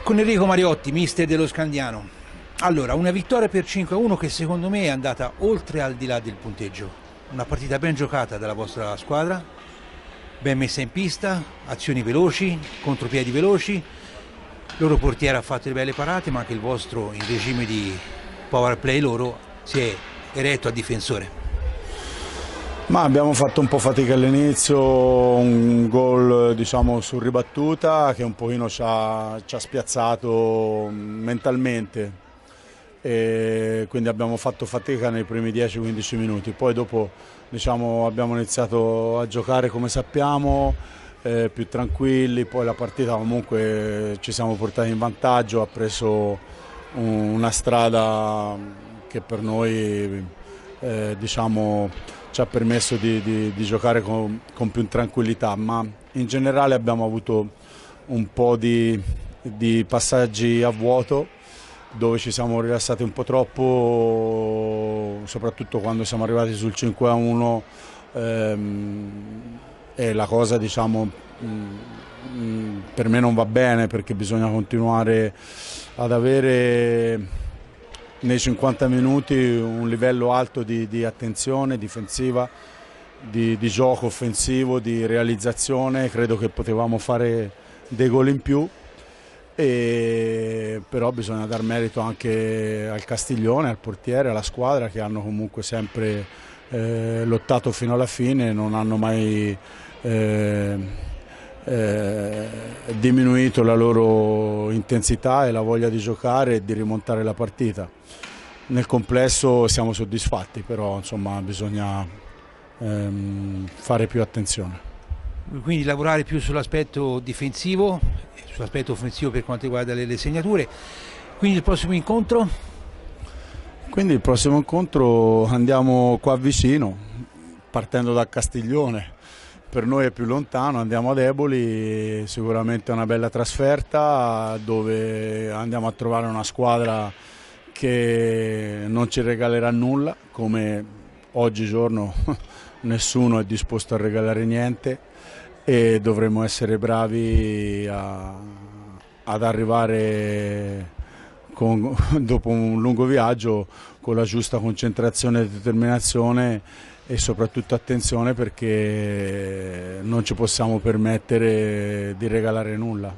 Con Enrico Mariotti, mister dello Scandiano. Allora, una vittoria per 5-1 che secondo me è andata oltre al di là del punteggio. Una partita ben giocata dalla vostra squadra, ben messa in pista, azioni veloci, contropiedi veloci. Il loro portiere ha fatto delle belle parate, ma anche il vostro, in regime di power play loro, si è eretto a difensore. Ma abbiamo fatto un po' fatica all'inizio, un gol diciamo su ribattuta che un pochino ci ha spiazzato mentalmente, e quindi abbiamo fatto fatica nei primi 10-15 minuti, poi dopo diciamo, abbiamo iniziato a giocare come sappiamo, più tranquilli, poi la partita comunque ci siamo portati in vantaggio, ha preso una strada che per noi diciamo, ci ha permesso di giocare con più tranquillità, ma in generale abbiamo avuto un po' di passaggi a vuoto dove ci siamo rilassati un po' troppo, soprattutto quando siamo arrivati sul 5-1, e la cosa diciamo, per me non va bene, perché bisogna continuare ad avere nei 50 minuti un livello alto di attenzione difensiva, di gioco offensivo, di realizzazione. Credo che potevamo fare dei gol in più, però bisogna dar merito anche al Castiglione, al portiere, alla squadra, che hanno comunque sempre lottato fino alla fine, non hanno mai diminuito la loro intensità e la voglia di giocare e di rimontare la partita. Nel complesso siamo soddisfatti, però insomma bisogna fare più attenzione. Quindi lavorare più sull'aspetto difensivo, sull'aspetto offensivo per quanto riguarda le segnature. Quindi il prossimo incontro? Quindi il prossimo incontro andiamo qua vicino, partendo da Castiglione. Per noi è più lontano, andiamo ad Eboli, sicuramente è una bella trasferta dove andiamo a trovare una squadra che non ci regalerà nulla, come oggigiorno nessuno è disposto a regalare niente, e dovremo essere bravi ad arrivare dopo un lungo viaggio con la giusta concentrazione e determinazione, e soprattutto attenzione, perché non ci possiamo permettere di regalare nulla.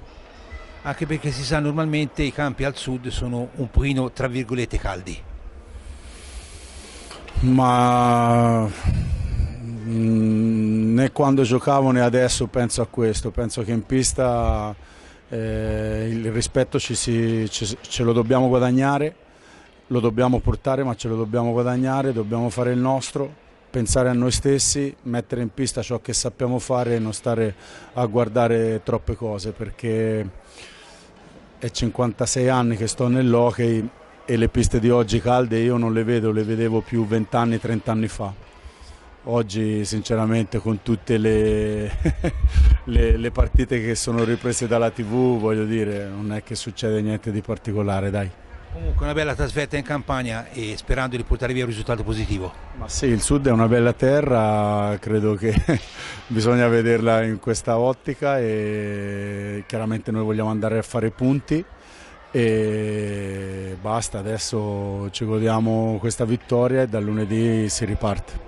Anche perché si sa, normalmente i campi al sud sono un pochino tra virgolette caldi. Ma né quando giocavo né adesso penso a questo, penso che in pista il rispetto ce lo dobbiamo guadagnare, lo dobbiamo portare, ma ce lo dobbiamo guadagnare, dobbiamo fare il nostro, pensare a noi stessi, mettere in pista ciò che sappiamo fare e non stare a guardare troppe cose, perché è 56 anni che sto nell'hockey e le piste di oggi calde io non le vedo, le vedevo più 20 anni, 30 anni fa. Oggi sinceramente, con tutte le partite che sono riprese dalla TV, voglio dire, non è che succede niente di particolare, dai. Comunque una bella trasferta in Campania, e sperando di portare via un risultato positivo. Ma sì, il sud è una bella terra, credo che bisogna vederla in questa ottica, e chiaramente noi vogliamo andare a fare punti e basta, adesso ci godiamo questa vittoria e dal lunedì si riparte.